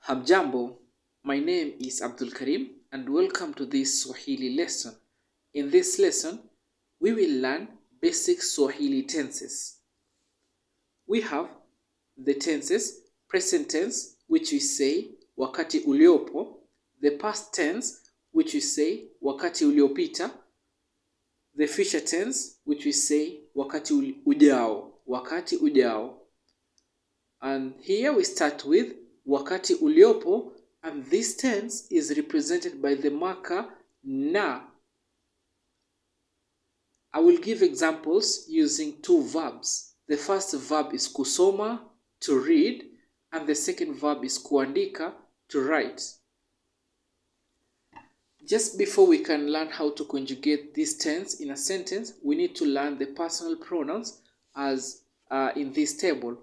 Hamjambo, my name is Abdul Karim and welcome to this Swahili lesson. In this lesson, we will learn basic Swahili tenses. We have the tenses, present tense, which we say wakati uliopo, the past tense, which we say wakati uliopita, the future tense, which we say wakati ujao. And here we start with wakati uliopo, and this tense is represented by the marker na. I will give examples using two verbs. The first verb is kusoma, to read, and the second verb is kuandika, to write. Just before we can learn how to conjugate this tense in a sentence, we need to learn the personal pronouns as in this table.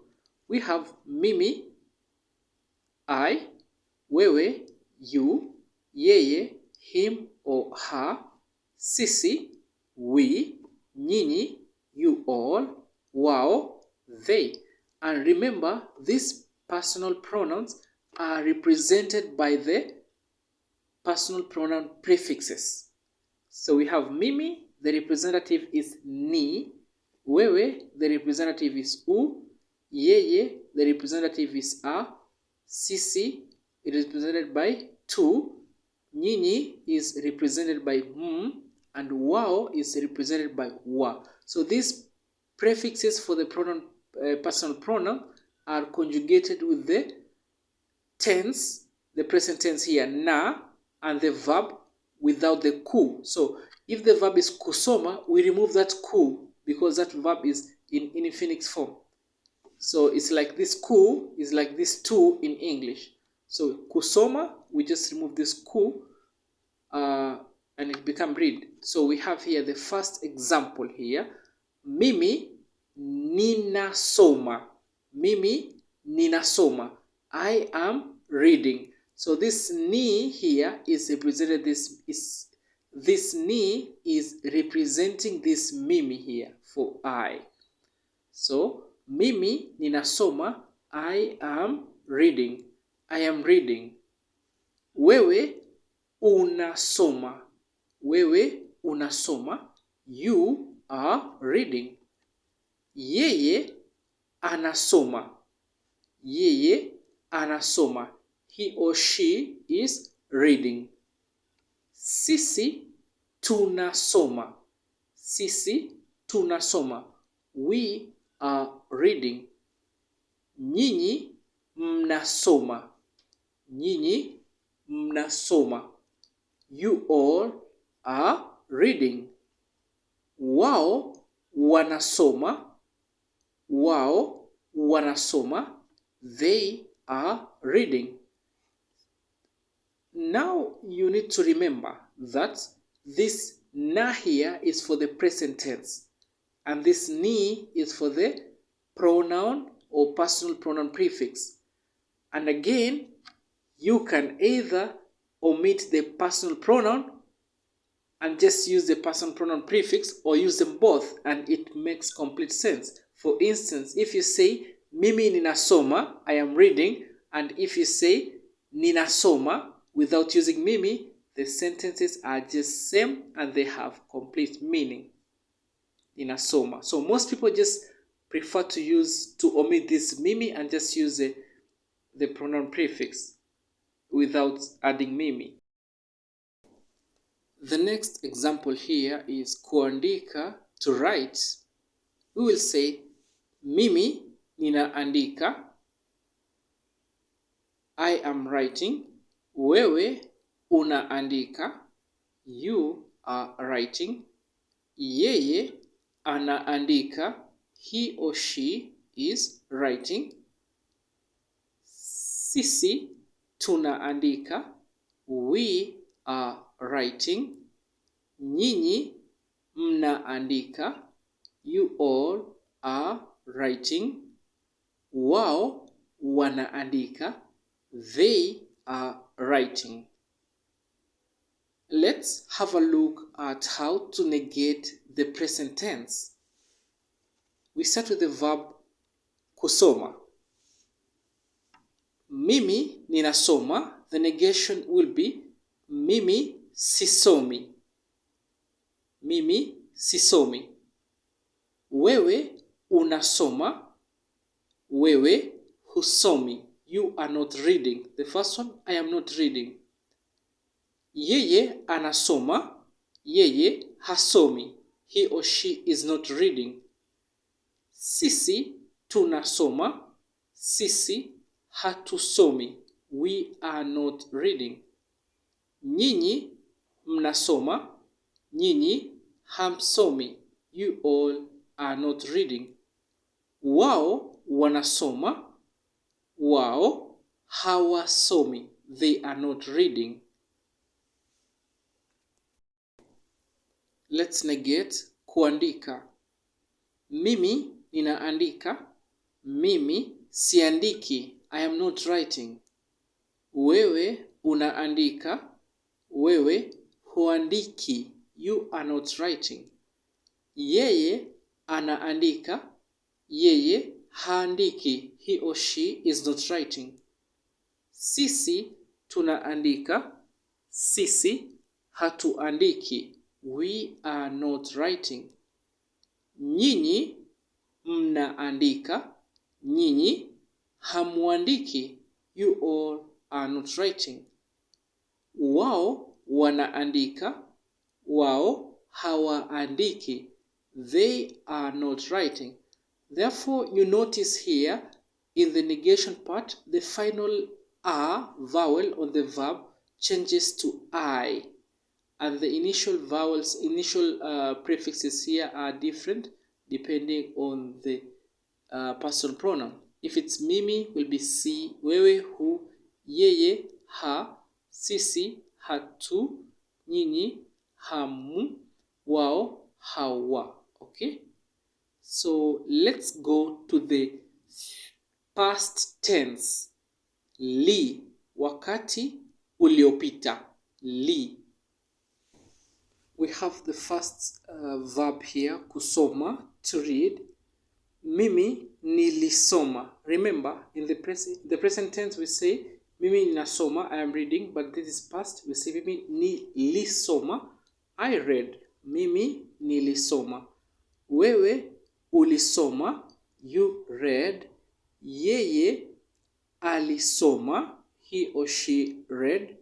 We have mimi, I, wewe, you, yeye, him or her, sisi, we, nyinyi, you all, wao, they. And remember, these personal pronouns are represented by the personal pronoun prefixes. So we have mimi, the representative is ni, wewe, the representative is u, yeye, the representative is a, sisi, it is represented by tu, nyinyi is represented by m, and wao is represented by wa. So these prefixes for the pronoun, personal pronoun are conjugated with the tense, the present tense here, na, and the verb without the ku. So if the verb is kusoma, we remove that ku because that verb is in infinite form. So it's like this ku is like this tu in English. So kusoma, we just remove this ku and it become read. So we have here the first example here. Mimi ninasoma. Mimi ninasoma. I am reading. So this ni here is represented this ni is representing this mimi here for I. So mimi ninasoma, I am reading. I am reading. Wewe unasoma. Wewe unasoma. You are reading. Yeye anasoma. Yeye anasoma. He or she is reading. Sisi tunasoma. Sisi tunasoma. We are reading. Nyinyi mnasoma. Nyinyi mnasoma. You all are reading. Wao wanasoma. Wao wanasoma. They are reading. Now you need to remember that this na here is for the present tense and this ni is for the pronoun or personal pronoun prefix. And again, you can either omit the personal pronoun and just use the personal pronoun prefix or use them both and it makes complete sense. For instance, if you say mimi ninasoma, I am reading, and if you say ninasoma without using mimi, the sentences are just same and they have complete meaning. Ninasoma. So most people just prefer to omit this mimi and just use the pronoun prefix without adding mimi. The next example here is kuandika, to write. We will say mimi ninaandika, I am writing. Wewe unaandika, you are writing. Yeye anaandika, he or she is writing. Sisi tunaandika, we are writing. Nyinyi mnaandika, you all are writing. Wao wanaandika, they are writing. Let's have a look at how to negate the present tense. We start with the verb kusoma. Mimi ninasoma, the negation will be mimi sisomi. Mimi sisomi. Wewe unasoma, wewe husomi. You are not reading. The first one, I am not reading. Yeye anasoma, yeye hasomi. He or she is not reading. Sisi tunasoma, sisi hatusomi. We are not reading. Nyinyi mnasoma, nyinyi hamsomi. You all are not reading. Wao wanasoma, wao hawasomi. They are not reading. Let's negate kuandika. Mimi ninaandika, mimi siandiki. I am not writing. Wewe unaandika, wewe huandiki. You are not writing. Yeye anaandika, yeye haandiki. He or she is not writing. Sisi tunaandika, sisi hatuandiki. We are not writing. Nyinyi mnaandika, nyinyi hamuandiki. You all are not writing. Wao wanaandika, wao hawaandiki. They are not writing. Therefore, you notice here in the negation part, the final R vowel on the verb changes to I. And the initial vowels, prefixes here are different depending on the personal pronoun. If it's mimi, will be si, wewe, hu, yeye, ha, sisi, hatu, nyinyi, hamu, wao, hawa. Okay? So let's go to the past tense. Li, wakati uliopita. Li. We have the first verb here, kusoma, to read. Mimi nilisoma. Remember, in the present tense we say, mimi ninasoma, I am reading, but this is past. We say, mimi nilisoma, I read. Mimi nilisoma. Wewe ulisoma, you read. Yeye alisoma, he or she read.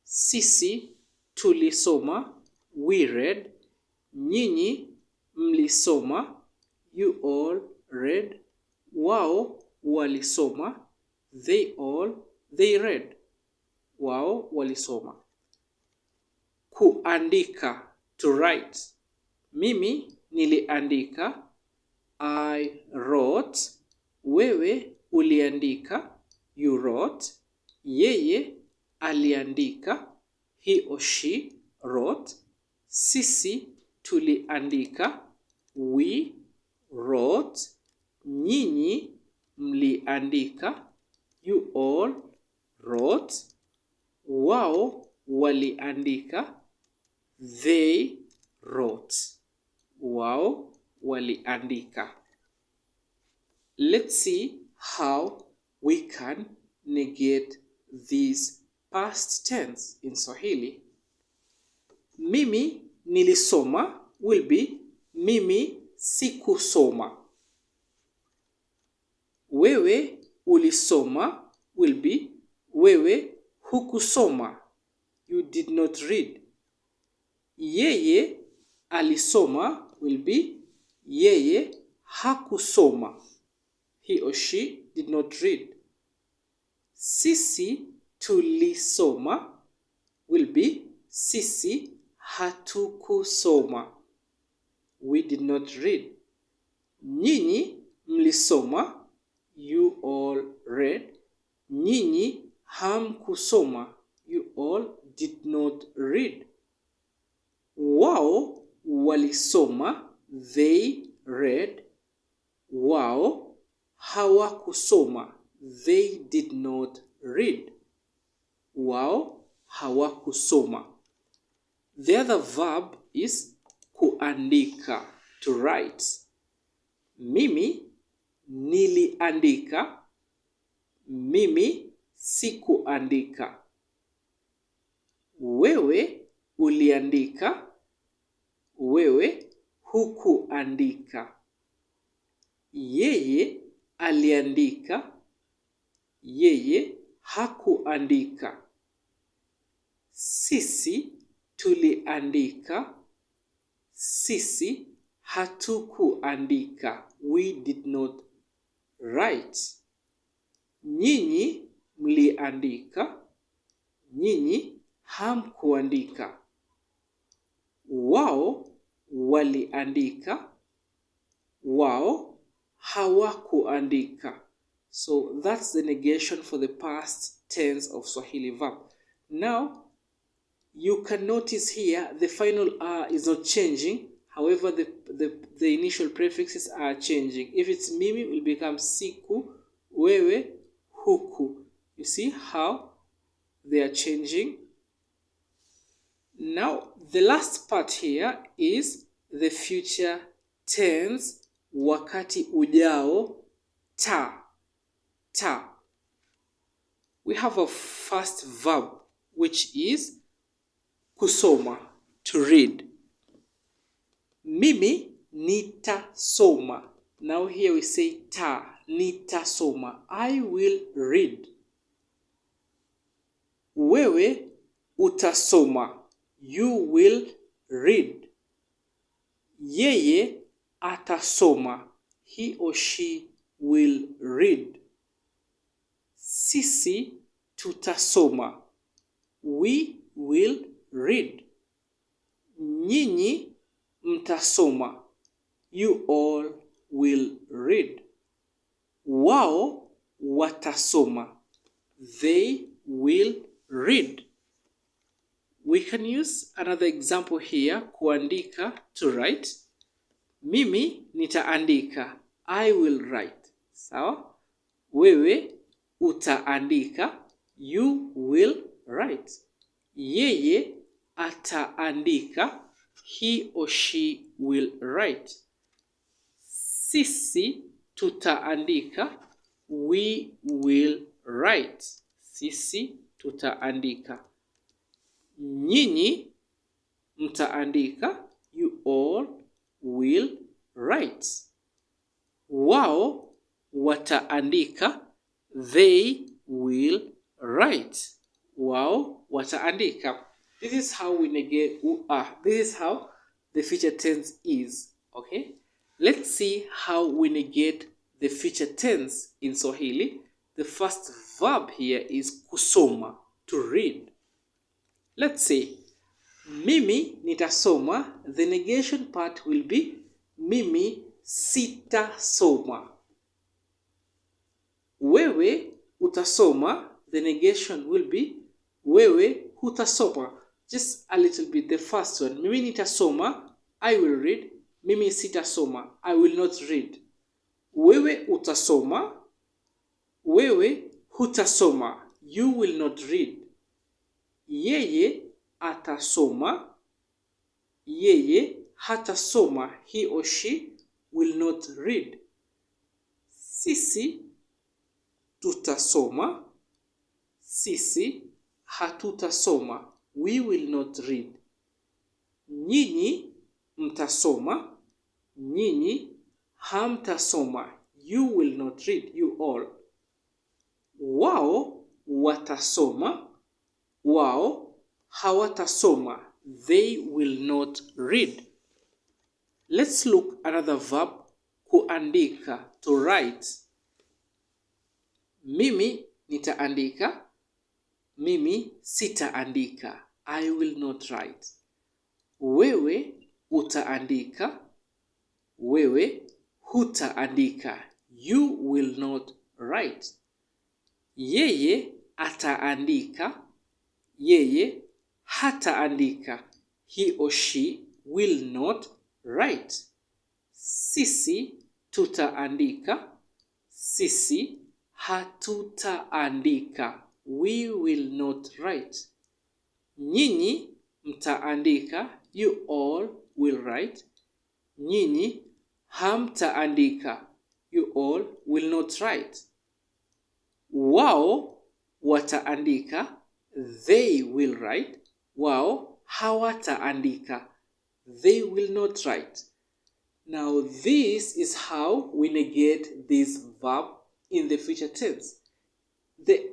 Sisi tulisoma, we read. Nyinyi mlisoma, you all read. Wao walisoma, they read. Wao walisoma. Kuandika, to write. Mimi niliandika, I wrote. Wewe uliandika, you wrote. Yeye aliandika, he or she wrote. Sisi tuliandika, we wrote. Nyinyi mliandika, you all wrote. Wao waliandika, they wrote. Wao waliandika. Let's see how we can negate this past tense in Swahili. Mimi nilisoma will be mimi sikusoma. Wewe ulisoma will be wewe hukusoma. You did not read. Yeye alisoma will be yeye hakusoma. He or she did not read. Sisi tulisoma will be sisi hatukusoma. We did not read. Nyinyi mlisoma, you all read. Nyinyi hamkusoma, you all did not read. Wao walisoma, they read. Wao hawakusoma, they did not read. Wao hawakusoma. The other verb is kuandika, to write. Mimi niliandika, mimi sikuandika. Wewe uliandika, wewe hukuandika. Yeye aliandika, yeye hakuandika. Sisi tuliandika, sisi hatukuandika. We did not write. Nyinyi mliandika, nyinyi hamkuandika. Wao waliandika, wao hawakuandika. So that's the negation for the past tense of Swahili verb. Now, you can notice here the final R is not changing. However, the initial prefixes are changing. If it's mimi, it will become siku, wewe, huku. You see how they are changing? Now, the last part here is the future tense, wakati ujao, ta. We have a first verb, which is kusoma, to read. Mimi nitasoma. Now here we say ta, nitasoma. I will read. Wewe utasoma. You will read. Yeye atasoma. He or she will read. Sisi tutasoma. We will read. Nyinyi mtasoma. You all will read. Wao watasoma. They will read. We can use another example here, kuandika, to write. Mimi nitaandika. I will write. Sawa? Wewe utaandika. You will write. Yeye ataandika. He or she will write. Sisi tutaandika. We will write. Sisi tutaandika. Nyinyi mtaandika. You all will write. Wao wataandika. They will write. Wao wataandika. This is how we negate this is how the future tense is. Okay? Let's see how we negate the future tense in Swahili. The first verb here is kusoma, to read. Let's say, mimi nitasoma. The negation part will be mimi sitasoma. Wewe utasoma. The negation will be wewe hutasoma. Just a little bit. The first one, mimi nitasoma, I will read. Mimi sitasoma, I will not read. Wewe utasoma. Wewe hutasoma, you will not read. Yeye atasoma. Yeye hatasoma, he or she will not read. Sisi tutasoma. Sisi hatutasoma, we will not read. Nyinyi mtasoma. Nyinyi hamtasoma, you will not read, you all. Wao watasoma. Wao hawatasoma, they will not read. Let's look another verb, kuandika, to write. Mimi nitaandika. Mimi sitaandika, I will not write. Wewe utaandika. Wewe hutaandika, you will not write. Yeye ataandika. Yeye hataandika, he or she will not write. Sisi tutaandika. Sisi hatutaandika, we will not write. Nyinyi mtaandika. You all will write. Nyinyi hamtaandika, you all will not write. Wao wataandika, they will write. Wao hawataandika, they will not write. Now this is how we negate this verb in the future tense.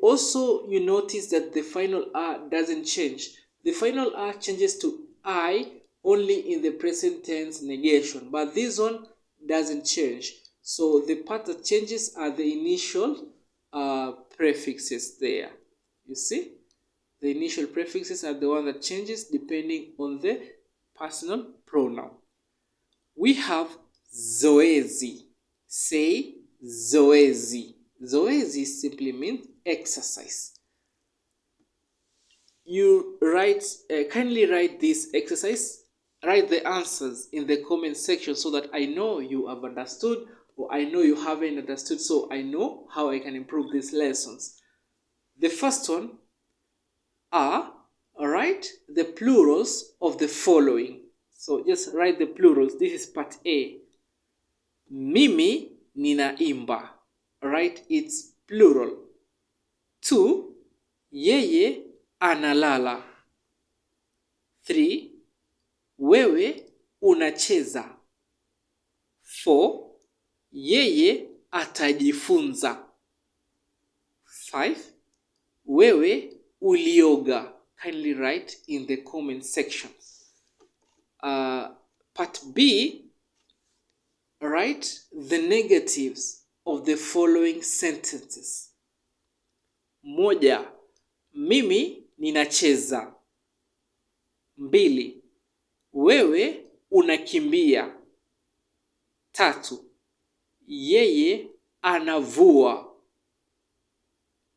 Also, you notice that the final R doesn't change. The final R changes to I only in the present tense negation, but this one doesn't change. So the part that changes are the initial prefixes there. You see? The initial prefixes are the one that changes depending on the personal pronoun. We have zoezi. Say zoezi. Zoezi simply means exercise. You kindly write this exercise. Write the answers in the comment section so that I know you have understood, or I know you haven't understood, so I know how I can improve these lessons. The first one are, write the plurals of the following. So just write the plurals. This is part A. Mimi ninaimba. Right? It's plural. 2. Yeye analala. 3. Wewe unacheza. 4. Yeye atajifunza. 5. Wewe ulioga. Kindly write in the comment section. Part B, write the negatives of the following sentences. 1. Mimi ninacheza. 2. Wewe unakimbia. 3. Yeye anavua.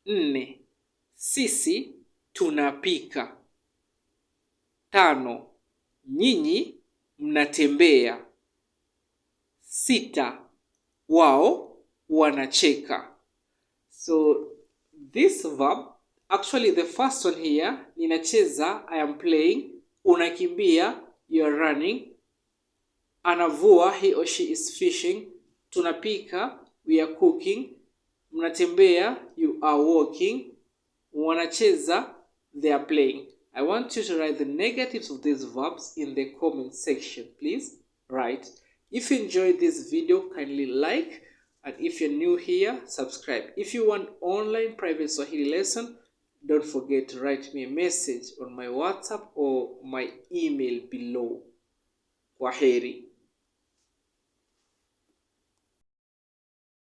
4. Sisi tunapika. 5. Nyinyi mnatembea. 6. Wao wanacheka. So this verb, actually the first one here, ninacheza, I am playing. Unakimbia, you are running. Anavua, he or she is fishing. Tunapika, we are cooking. Mnatembea, you are walking. Wanacheza, they are playing. I want you to write the negatives of these verbs in the comment section. Please write. If you enjoyed this video, kindly like, and if you're new here, subscribe. If you want online private Swahili lesson, don't forget to write me a message on my WhatsApp or my email below. Kwaheri.